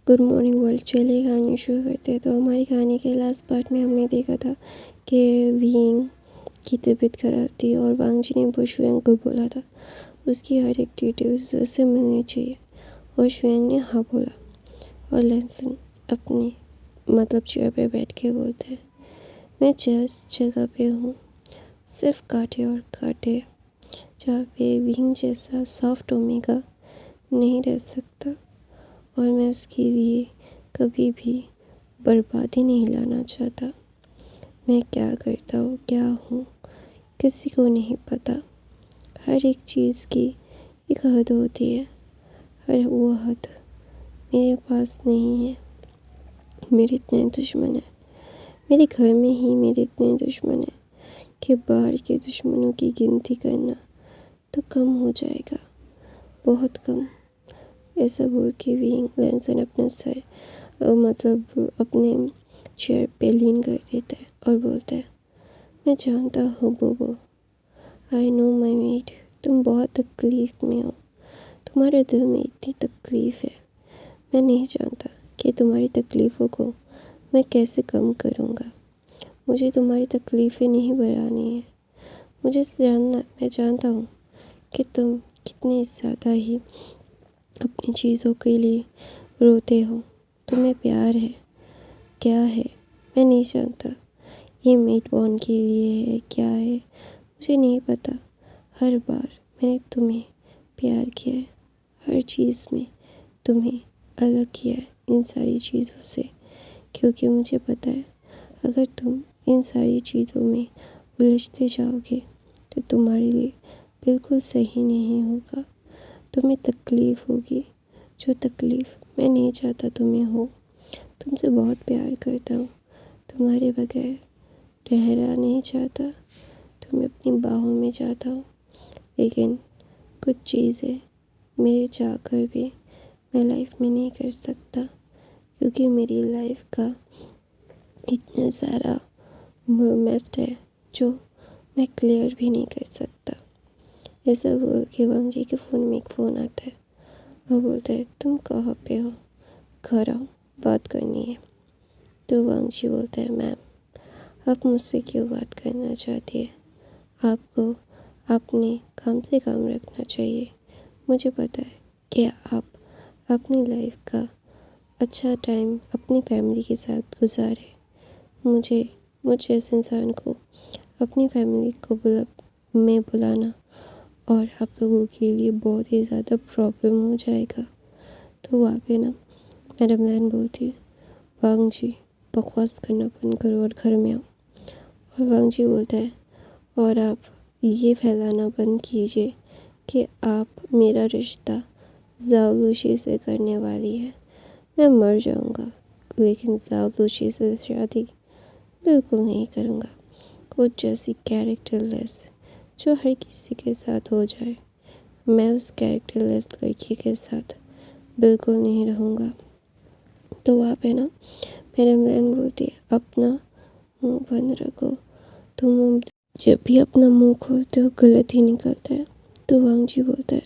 Good morning world. चलिए कहानी शुरू करते हैं। तो हमारी कहानी के लास्ट पार्ट में हमने देखा था कि विंग की तबीयत खराब थी और वांग जी ने शुएंग को बोला था उसकी हर एक डिटेल्स उससे मिलनी चाहिए और शुएंग ने हाँ बोला। और लैनसन अपनी चेयर पे बैठ के बोलते हैं, मैं जिस जगह पे हूँ सिर्फ कांटे और कांटे, जहाँ पे विंग जैसा सॉफ्ट ओमेगा नहीं रह सकता और मैं उसके लिए कभी भी बर्बादी नहीं लाना चाहता। मैं क्या करता हूँ, क्या हूँ, किसी को नहीं पता। हर एक चीज़ की एक हद होती है, हर वो हद मेरे पास नहीं है। मेरे इतने दुश्मन हैं, मेरे घर में ही मेरे इतने दुश्मन हैं कि बाहर के दुश्मनों की गिनती करना तो कम हो जाएगा, बहुत कम। ऐसा बोल के विंग लैनसन अपना सर अपने चेयर पे लीन कर देता है और बोलता है, मैं जानता हूँ बोबो, आई नो माई मेट, तुम बहुत तकलीफ़ में हो, तुम्हारे दिल में इतनी तकलीफ़ है। मैं नहीं जानता कि तुम्हारी तकलीफ़ों को मैं कैसे कम करूँगा। मुझे तुम्हारी तकलीफ़ें नहीं बढ़ानी है। मैं जानता हूँ कि तुम कितने ज़्यादा ही अपनी चीज़ों के लिए रोते हो। तुम्हें प्यार है, क्या है मैं नहीं जानता। ये मेट बॉन्ड के लिए है, क्या है मुझे नहीं पता। हर बार मैंने तुम्हें प्यार किया है, हर चीज़ में तुम्हें अलग किया है इन सारी चीज़ों से, क्योंकि मुझे पता है अगर तुम इन सारी चीज़ों में उलझते जाओगे तो तुम्हारे लिए बिल्कुल सही नहीं होगा। तुम्हें तकलीफ़ होगी, जो तकलीफ़ मैं नहीं चाहता तुम्हें हो। तुमसे बहुत प्यार करता हूँ, तुम्हारे बगैर ठहरा नहीं चाहता, तुम्हें अपनी बाहों में चाहता हूँ। लेकिन कुछ चीज़ें मेरे चाहकर भी मैं लाइफ में नहीं कर सकता, क्योंकि मेरी लाइफ का इतना सारा मेस्ट है जो मैं क्लियर भी नहीं कर सकता। ऐसा बोल के वांग जी के फ़ोन में एक फ़ोन आता है और बोलता है, तुम कहाँ पे हो, घर आओ, बात करनी है। तो वांग जी बोलता है, मैम आप मुझसे क्यों बात करना चाहती है? आपको अपने काम से काम रखना चाहिए। मुझे पता है कि आप अपनी लाइफ का अच्छा टाइम अपनी फैमिली के साथ गुजारे। मुझ जैसे इंसान को अपनी फैमिली को बुलाना और आप लोगों के लिए बहुत ही ज़्यादा प्रॉब्लम हो जाएगा। तो वहाँ पे ना मैडम लैन बोलती है, वांग जी बकवास करना बंद करो और घर में आओ। और वांग जी बोलता है, और आप ये फैलाना बंद कीजिए कि आप मेरा रिश्ता जावलूशी से करने वाली है। मैं मर जाऊंगा लेकिन जावलूशी से शादी बिल्कुल नहीं करूंगा। कुछ जैसी कैरेक्टरलेस जो हर किसी के साथ हो जाए, मैं उस कैरेक्टरलेस लड़की के साथ बिल्कुल नहीं रहूँगा। तो वहाँ पे ना मैडम लैन बोलती है, अपना मुंह बंद रखो, तुम जब भी अपना मुंह खोलते हो गलत ही निकलता है। तो वांग जी बोलता है,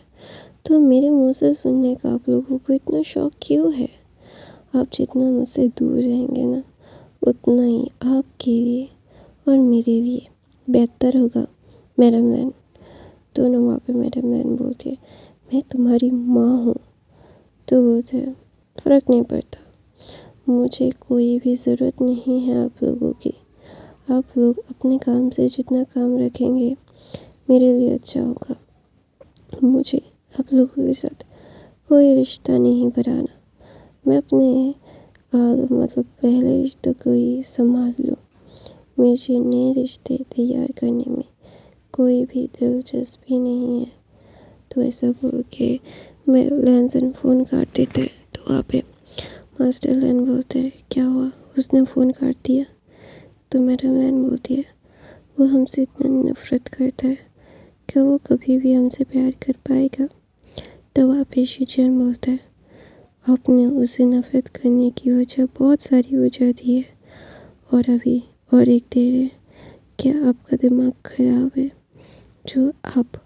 तो मेरे मुंह से सुनने का आप लोगों को इतना शौक क्यों है? आप जितना मुझसे दूर रहेंगे ना उतना ही आपके लिए और मेरे लिए बेहतर होगा मैडम लैन। तो ना वहाँ पे मैडम लैन बोलती है, मैं तुम्हारी माँ हूँ। तो बोलते हैं, फ़र्क नहीं पड़ता, मुझे कोई भी ज़रूरत नहीं है आप लोगों की। आप लोग अपने काम से जितना काम रखेंगे मेरे लिए अच्छा होगा। मुझे आप लोगों के साथ कोई रिश्ता नहीं बनाना। मैं अपने पहले रिश्ते को ही संभाल लूँ। मुझे नए रिश्ते तैयार करने में कोई भी दिलचस्पी नहीं है। तो ऐसा बोल के मैं लैनसन फ़ोन काट देता है। तो वहाँ पे मास्टर लैन बोलते हैं, क्या हुआ, उसने फ़ोन काट दिया? तो मैडम लैन बोलती है, वो हमसे इतना नफ़रत करता है, क्या वो कभी भी हमसे प्यार कर पाएगा? तो वहाँ पे शीचेन बोलता है, आपने उसे नफ़रत करने की वजह बहुत सारी वजह दी है और अभी और एक दे रहे। क्या आपका दिमाग ख़राब है जो आप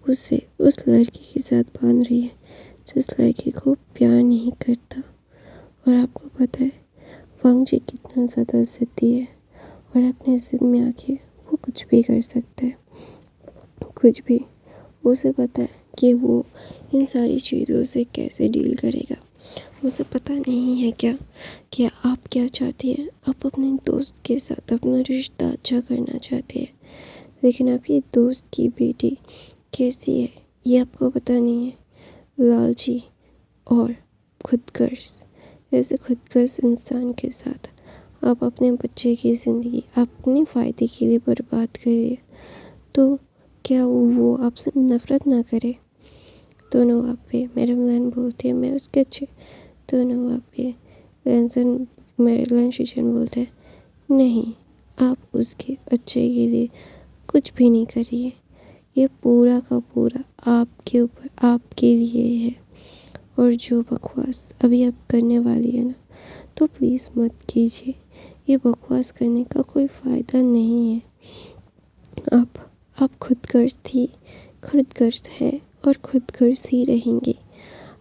उसे उस लड़की के साथ बांध रही है जिस लड़की को प्यार नहीं करता और आपको पता है वांग जी कितना ज़्यादा ज़िद्दी है और अपने ज़िद में आके वो कुछ भी कर सकता है, कुछ भी। उसे पता है कि वो इन सारी चीज़ों से कैसे डील करेगा। उसे पता नहीं है क्या आप क्या चाहती हैं। आप अपने दोस्त के साथ अपना रिश्ता अच्छा करना चाहते हैं, लेकिन आपकी दोस्त की बेटी कैसी है ये आपको पता नहीं है। लालची और खुदगर्ज, ऐसे खुदगर्ज इंसान के साथ आप अपने बच्चे की ज़िंदगी अपने फ़ायदे के लिए बर्बाद करिए, तो क्या वो आपसे नफ़रत ना करे। दोनों वहाँ पे मैडम लैन बोलती है मैं उसके अच्छे, दोनों वहाँ पे मैडम शीशन बोलते हैं नहीं, आप उसके अच्छे के लिए कुछ भी नहीं करिए, ये पूरा का पूरा आपके ऊपर आपके लिए है। और जो बकवास अभी आप करने वाली है ना, तो प्लीज़ मत कीजिए। ये बकवास करने का कोई फ़ायदा नहीं है। आप खुदगर्ज हैं और खुदगर्ज ही रहेंगे।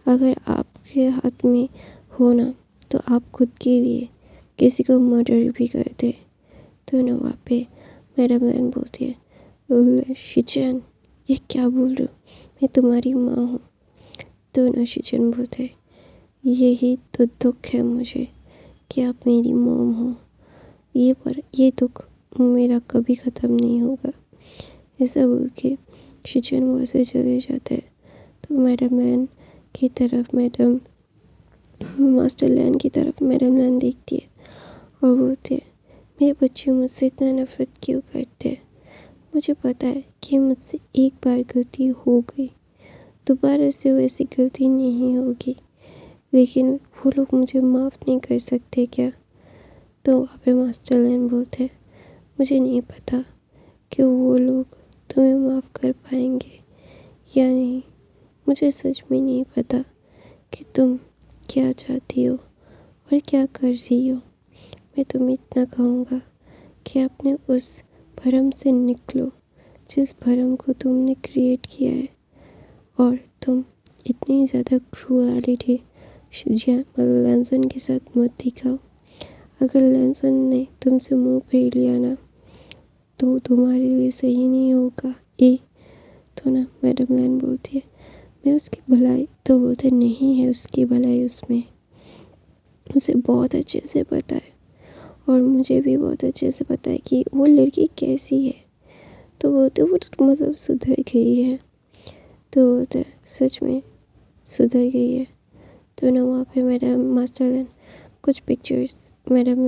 अगर आपके हाथ में हो ना, तो आप खुद के लिए किसी को मर्डर भी करते। तो ना वहाँ पे मैडम लैन बोलती है शिचन ये क्या बोल रहे हो, मैं तुम्हारी माँ हूँ। तो ना शिचन बोलते हैं यही तो दुख है मुझे कि आप मेरी मॉम हो, ये दुख मेरा कभी ख़त्म नहीं होगा। ऐसा बोल के शिचन वहाँ से चले जाते हैं। तो मैडम लैन की तरफ मास्टर लैन की तरफ मैडम लैन देखती है और बोलते हैं मेरे बच्चे मुझसे इतना नफरत क्यों करते हैं। मुझे पता है कि मुझसे एक बार गलती हो गई, दोबारा से वैसी गलती नहीं होगी, लेकिन वो लोग मुझे माफ़ नहीं कर सकते क्या। तो वहाँ पे मास्टर लैन बोलते हैं मुझे नहीं पता कि वो लोग तुम्हें माफ़ कर पाएंगे या नहीं। मुझे सच में नहीं पता कि तुम क्या चाहती हो और क्या कर रही हो। मैं तुम्हें इतना कहूँगा कि अपने उस भरम से निकलो जिस भरम को तुमने क्रिएट किया है, और तुम इतनी ज़्यादा क्रूएलिटी लैंसन के साथ मत दिखाओ। अगर लैंसन ने तुमसे मुंह फेर लिया ना, तो तुम्हारे लिए सही नहीं होगा ये। तो ना मैडम लैन बोलती है मैं उसकी भलाई, तो बोलते नहीं है उसकी भलाई उसमें, उसे बहुत अच्छे से पता है और मुझे भी बहुत अच्छे से पता है कि वो लड़की कैसी है। तो बोलते वो तो मतलब सुधर गई है। तो बोलते सच में सुधर गई है। तो ना वहाँ पे मैडम मास्टर लैन कुछ पिक्चर्स मैडम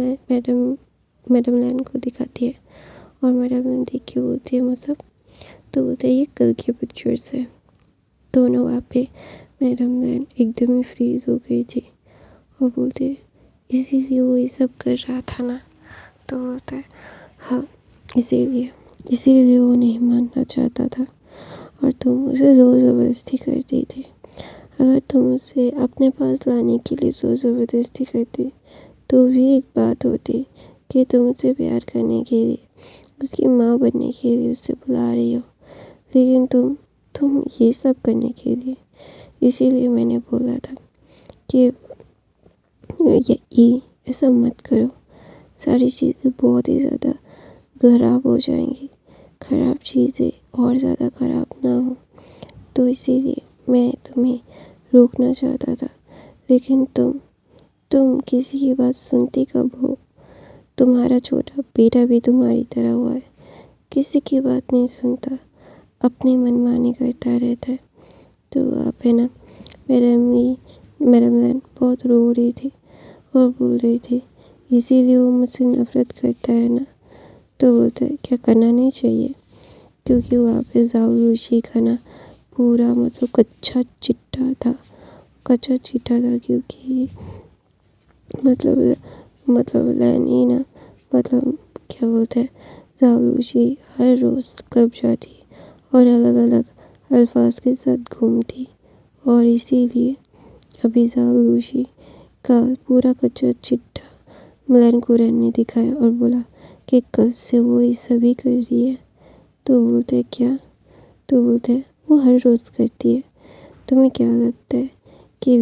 लैन को दिखाती है और मैडम लैन देख के बोलती है मतलब, तो बोलते ये कल की पिक्चर्स है। दोनों वहाँ पे मैडम लैन एकदम ही फ्रीज हो गई थी और बोलते इसीलिए वो ये सब कर रहा था ना। तो बोलता है हाँ इसीलिए वो नहीं मानना चाहता था और तुम उसे ज़ोर ज़बरदस्ती करती थी। अगर तुम उसे अपने पास लाने के लिए ज़ोर ज़बरदस्ती करती तो भी एक बात होती कि तुम उसे प्यार करने के लिए, उसकी माँ बनने के लिए उसे बुला रही हो, लेकिन तुम ये सब करने के लिए। इसीलिए मैंने बोला था कि ये ऐसा मत करो, सारी चीज़ें बहुत ही ज़्यादा ख़राब हो जाएंगी, ख़राब चीज़ें और ज़्यादा ख़राब ना हो। तो इसीलिए मैं तुम्हें रोकना चाहता था, लेकिन तुम किसी की बात सुनती कब हो। तुम्हारा छोटा बेटा भी तुम्हारी तरह हुआ है, किसी की बात नहीं सुनता, अपनी मनमानी करता रहता है। तो आप है ना मैडम लैन बहुत रो रही थी और बोल रही थी इसीलिए वो मुझसे नफ़रत करता है ना। तो बोलता है क्या करना नहीं चाहिए, क्योंकि वहाँ पे जाऊलूशी का ना पूरा मतलब कच्चा चिट्टा था क्योंकि मतलब लैनी ना मतलब क्या बोलते हैं जाऊलूशी हर रोज़ क्लब जाती और अलग अलग अल्फाज के साथ घूमती, और इसीलिए अभी जाऊलूशी का पूरा कच्चा चिट्ठा लैन को ने दिखाया और बोला कि कल से वो ये सभी कर रही है। तो बोलते क्या, तो बोलते वो हर रोज़ करती है। तुम्हें क्या लगता है कि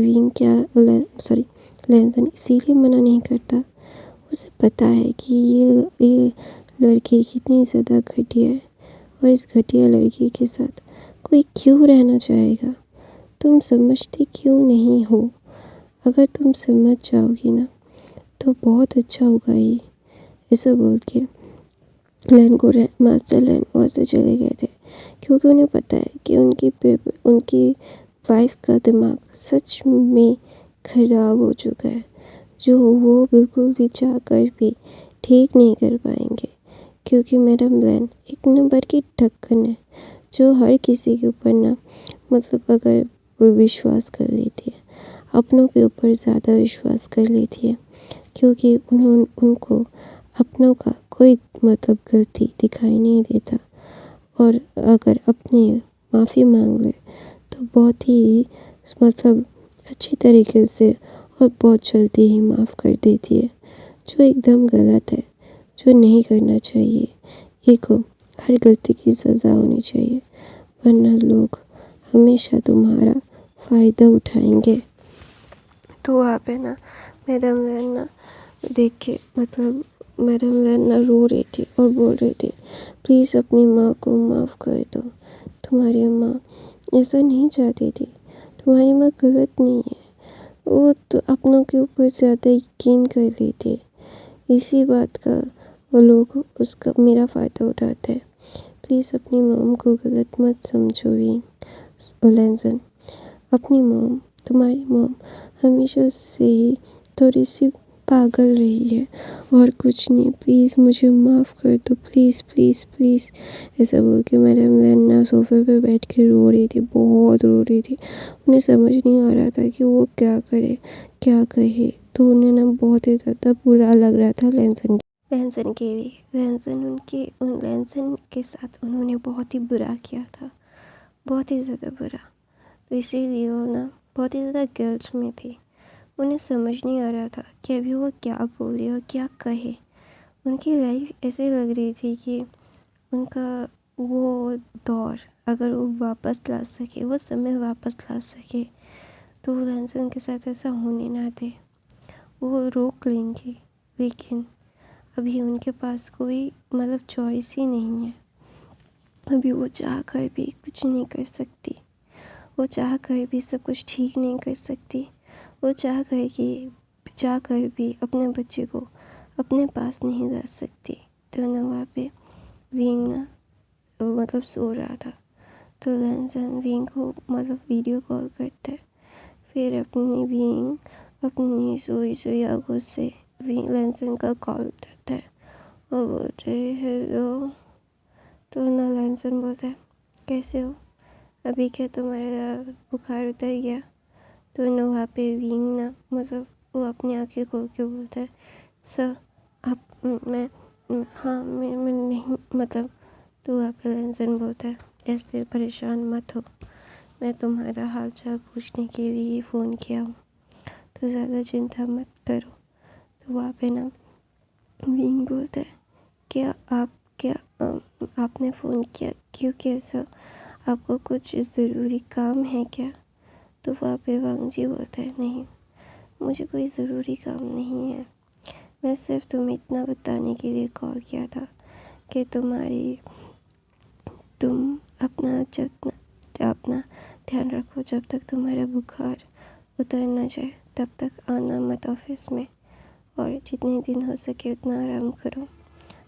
लैंसन इसीलिए मना नहीं करता, उसे पता है कि ये लड़की कितनी ज़्यादा घटिया है और इस घटिया लड़की के साथ कोई क्यों रहना चाहेगा। तुम समझते क्यों नहीं हो? अगर तुम समझ जाओगी ना तो बहुत अच्छा होगा ये। ऐसा बोल के मास्टर लैन वहाँ से चले गए थे, क्योंकि उन्हें पता है कि उनकी वाइफ का दिमाग सच में खराब हो चुका है, जो वो बिल्कुल भी चाह कर भी ठीक नहीं कर पाएंगे, क्योंकि मैडम लैन एक नंबर की ढक्कन है जो हर किसी के ऊपर ना मतलब अगर वो विश्वास कर लेती है, अपनों के ऊपर ज़्यादा विश्वास कर लेती है, क्योंकि उनको अपनों का कोई मतलब गलती दिखाई नहीं देता, और अगर अपने माफ़ी मांग ले तो बहुत ही मतलब अच्छी तरीके से और बहुत जल्दी ही माफ़ कर देती है, जो एकदम गलत है, जो नहीं करना चाहिए। एक हर गलती की सज़ा होनी चाहिए, वरना लोग हमेशा तुम्हारा फ़ायदा उठाएंगे। तो वहाँ पे ना मैडम लैन ना देख के मतलब मैडम लैन ना रो रही थी और बोल रही थी, प्लीज़ अपनी माँ को माफ़ कर दो, तुम्हारी माँ ऐसा नहीं चाहती थी, तुम्हारी माँ गलत नहीं है, वो तो अपनों के ऊपर ज़्यादा यकीन कर लेती है, इसी बात का वो लोग उसका मेरा फ़ायदा उठाते हैं। प्लीज़ अपनी मॉम को गलत मत समझो लैंसन, अपनी मॉम तुम्हारी मॉम हमेशा से ही थोड़ी सी पागल रही है और कुछ नहीं, प्लीज़ मुझे माफ़ कर दो, प्लीज़ प्लीज़ प्लीज़। ऐसा बोल के मैडम लैन सोफे पे बैठ के रो रही थी, बहुत रो रही थी। उन्हें समझ नहीं आ रहा था कि वो क्या करे क्या कहे, तो उन्हें ना बहुत ही ज़्यादा बुरा लग रहा था लैंसन के लिए। लैंसन के साथ उन्होंने बहुत ही बुरा किया था, बहुत ही ज़्यादा बुरा, तो इसीलिए वो ना बहुत ही ज़्यादा गिल्ट में थी। उन्हें समझ नहीं आ रहा था कि अभी वो क्या बोले और क्या कहे। उनकी लाइफ ऐसे लग रही थी कि उनका वो दौर अगर वो वापस ला सके, वो समय वापस ला सके, तो वो लैंसन के साथ ऐसा होने ना दे, वो रोक लेंगे। लेकिन अभी उनके पास कोई मतलब चॉइस ही नहीं है। अभी वो चाह कर भी कुछ नहीं कर सकती, वो चाह कर भी सब कुछ ठीक नहीं कर सकती, वो चाह कर भी अपने बच्चे को अपने पास नहीं ला सकती। तो ना वहाँ पे विंग ना मतलब सो रहा था, तो लैंसन विंग को मतलब वीडियो कॉल करता है, फिर अपनी विंग अपनी सोई आंखों से विंग लैंसन का कॉल उठाता है और बोलते हैं हेलो। तो ना लैंसन बोलता है कैसे हो, अभी क्या तुम्हारा बुखार उतर गया। तो ना वहाँ पे विंग ना मतलब वो अपनी आंखें खोल के बोलता है सर आप मैं हाँ मैं नहीं मतलब। तो वहाँ पे लैंसन बोलता है ऐसे परेशान मत हो, मैं तुम्हारा हाल चाल पूछने के लिए फ़ोन किया हूँ, तो ज़्यादा चिंता मत करो। तो वहाँ पे ना विंग बोलता है क्या आपने फ़ोन किया क्यों, कैसा आपको कुछ ज़रूरी काम है क्या। तो वहाँ पे वांगजी बोलता है नहीं, मुझे कोई ज़रूरी काम नहीं है, मैं सिर्फ तुम्हें इतना बताने के लिए कॉल किया था कि तुम अपना ध्यान रखो, जब तक तुम्हारा बुखार उतर ना जाए तब तक आना मत ऑफिस में, और जितने दिन हो सके उतना आराम करो,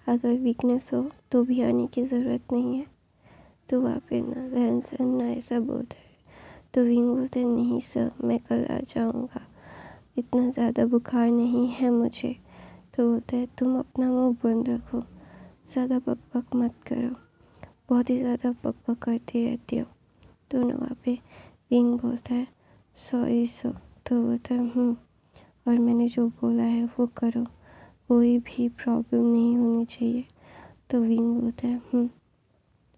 अगर वीकनेस हो तो भी आने की ज़रूरत नहीं है। तो वहाँ पे ना लैंसन ना ऐसा बोलता है, तो विंग बोलते हैं नहीं सर मैं कल आ जाऊँगा, इतना ज़्यादा बुखार नहीं है मुझे। तो बोलता है तुम अपना मुँह बंद रखो, ज़्यादा बकबक मत करो, बहुत ही ज़्यादा बकबक करती रहती हो। तो ना वहाँ पे विंग बोलता है सॉरी सर। तो बोलता है और मैंने जो बोला है वो करो, कोई भी प्रॉब्लम नहीं होनी चाहिए। तो विंग बोलता है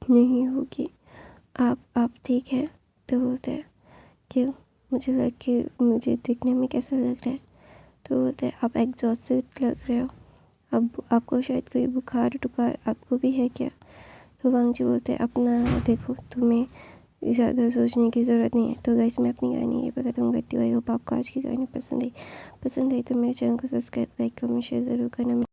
नहीं होगी, आप ठीक है। तो बोलता है क्यों, मुझे दिखने में कैसा लग रहा है। तो बोलता है आप एग्जॉस्टेड लग रहे हो, अब आपको शायद कोई बुखार टुखार आपको भी है क्या। तो वांगजी बोलते हैं अपना देखो, तुम्हें ज़्यादा सोचने की ज़रूरत नहीं है। तो गाइस मैं अपनी कहानी ये पे ख़त्म करती हूँ। आई होप आपको आज की कहानी पसंद आई तो मेरे चैनल को सब्सक्राइब, लाइक, कमेंट, शेयर ज़रूर करना।